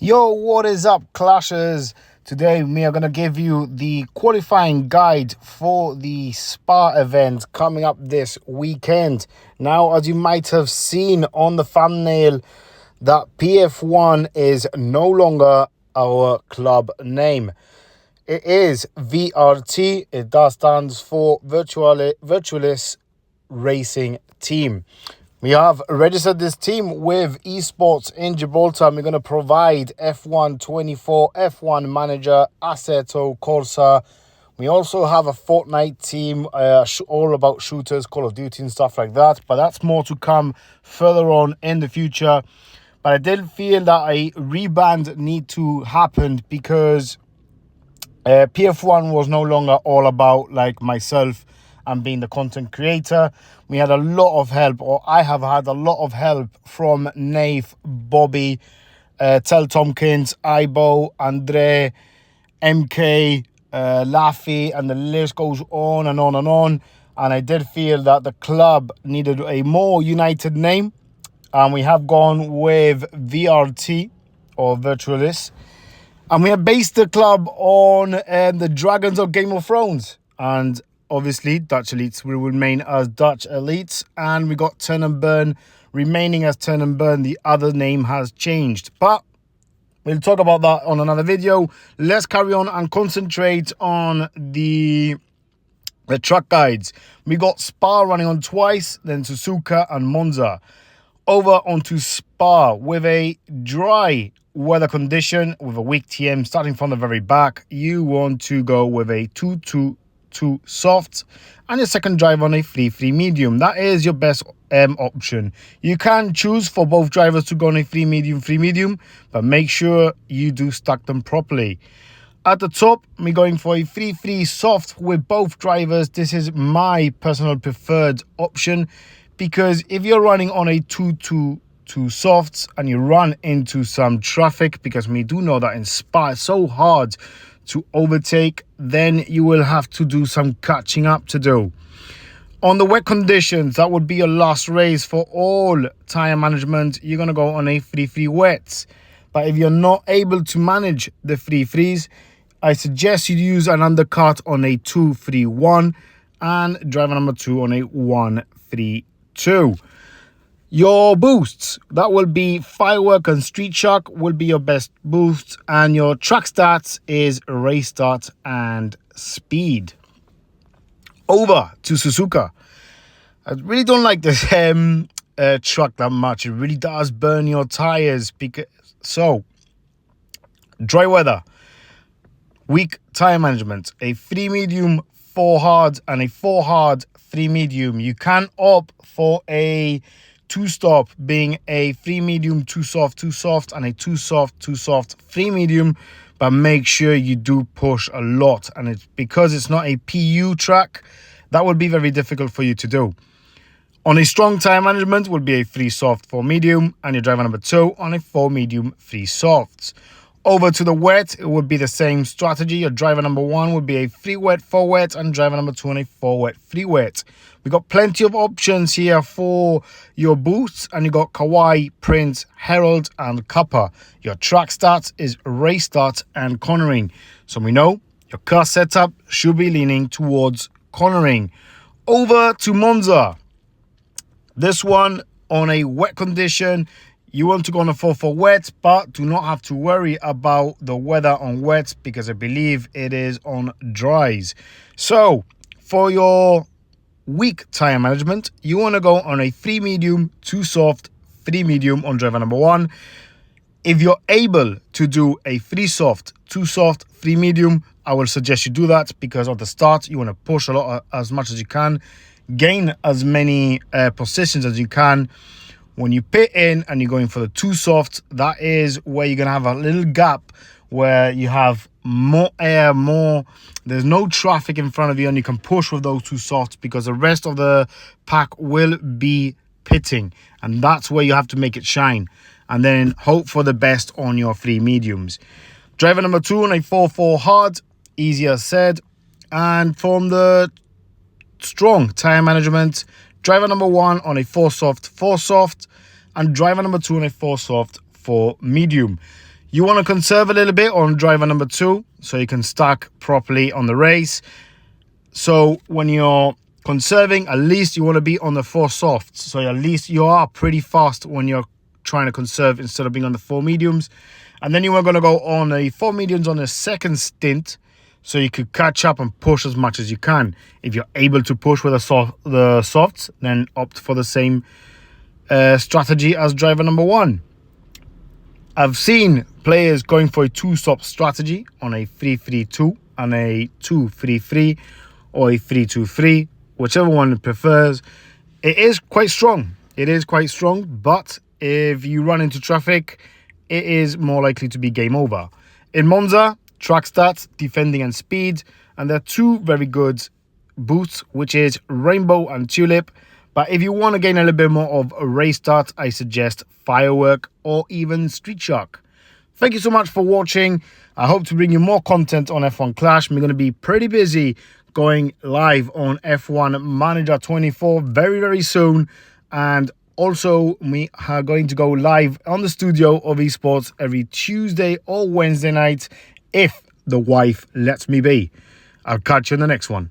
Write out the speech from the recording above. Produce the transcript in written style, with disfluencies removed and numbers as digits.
Yo, what is up, Clashers? Today we are going to give you the qualifying guide for the Spa event coming up this weekend. Now, as you might have seen on the thumbnail, that PF1 is no longer our club name. It is VRT. It does stands for Virtualist Racing Team. We have registered this team with esports in Gibraltar. And we're going to provide F1 24, F1 Manager, Assetto Corsa. We also have a Fortnite team, all about shooters, Call of Duty and stuff like that. But that's more to come further on in the future. But I did feel that a rebrand need to happen because PF1 was no longer all about like myself and being the content creator. We had a lot of help, or I have had a lot of help from Nave, Bobby, Tel Tompkins, Ibo, Andre, MK, Laffy, and the list goes on and on and on. And I did feel that the club needed a more united name. And we have gone with VRT, or Virtualist. And we have based the club on the dragons of Game of Thrones. And obviously, Dutch Elites will remain as Dutch Elites. And we got Turn N Burn remaining as Turn N Burn. The other name has changed. But we'll talk about that on another video. Let's carry on and concentrate on the track guides. We got Spa running on twice, then Suzuka and Monza. Over onto Spa with a dry weather condition with a weak TM starting from the very back. You want to go with a 2-2-2 soft and your second drive on a 3-3 medium. That is your best option. You can choose for both drivers to go on a 3 medium, but make sure you do stack them properly. At the top, we're going for a 3-3 soft with both drivers. This is my personal preferred option, because if you're running on a 2-2-2 softs and you run into some traffic, because we do know that in Spa it's so hard to overtake, then you will have to do some catching up to do. On the wet conditions, that would be your last race for all tire management. You're going to go on a 3-3 wets. But if you're not able to manage the 3-3s, I suggest you use an undercut on a 2-3-1 and driver number 2 on a 1-3-2. Your boosts, that will be Firework and Street Shark will be your best boosts, and your track stats is race start and speed. Over to Suzuka. I really don't like this truck that much. It really does burn your tires. So, dry weather, weak tire management, a 3 medium, 4 hard, and a 4 hard, 3 medium. You can opt for a 2-stop, being a 3 medium, 2 soft, and a 2 soft, 3 medium. But make sure you do push a lot. And it's because it's not a PU track, that would be very difficult for you to do. On a strong tire management will be a 3 soft, 4 medium, and your driver number 2 on a 4 medium, 3 softs. Over to the wet, it would be the same strategy. Your driver number 1 would be a 3 wet, 4 wet, and driver number 2 on a 4 wet, 3 wet. We got plenty of options here for your boosts, and you got Kawaii, Prince, Herald, and Kappa. Your track stats is race start and cornering. So we know your car setup should be leaning towards cornering. Over to Monza. This one on a wet condition. You want to go on a 4-4 wet, but do not have to worry about the weather on wet, because I believe it is on dries. So for your weak tire management, you want to go on a 3 medium, 2 soft, 3 medium on driver number 1. If you're able to do a 3 soft, 2 soft, 3 medium, I will suggest you do that, because at the start you want to push a lot, as much as you can, gain as many positions as you can. When you pit in and you're going for the 2 soft, that is where you're going to have a little gap where you have more air, there's no traffic in front of you, and you can push with those 2 softs, because the rest of the pack will be pitting, and that's where you have to make it shine, and then hope for the best on your 3 mediums. Driver number 2 on a 4-4 hard, easier said. And from the strong tire management, driver number 1 on a 4 soft, 4 soft, and driver number 2 on a 4 soft, 4 medium. You want to conserve a little bit on driver number 2 so you can stack properly on the race. So when you're conserving, at least you want to be on the 4 softs. So at least you are pretty fast when you're trying to conserve instead of being on the 4 mediums. And then you are going to go on a 4 mediums on the second stint so you could catch up and push as much as you can. If you're able to push with the softs, then opt for the same strategy as driver number 1. I've seen players going for a 2-stop strategy on a 3-3-2 and a 2-3-3 or a 3-2-3, whichever one prefers. It is quite strong. It is quite strong, but if you run into traffic, it is more likely to be game over. In Monza, track stats, defending and speed, and there are 2 very good boosts, which is Rainbow and Tulip. But if you want to gain a little bit more of a race start, I suggest Firework or even Street Shark. Thank you so much for watching. I hope to bring you more content on F1 Clash. We're going to be pretty busy going live on F1 Manager 24 very, very soon. And also, we are going to go live on the studio of esports every Tuesday or Wednesday night if the wife lets me be. I'll catch you in the next one.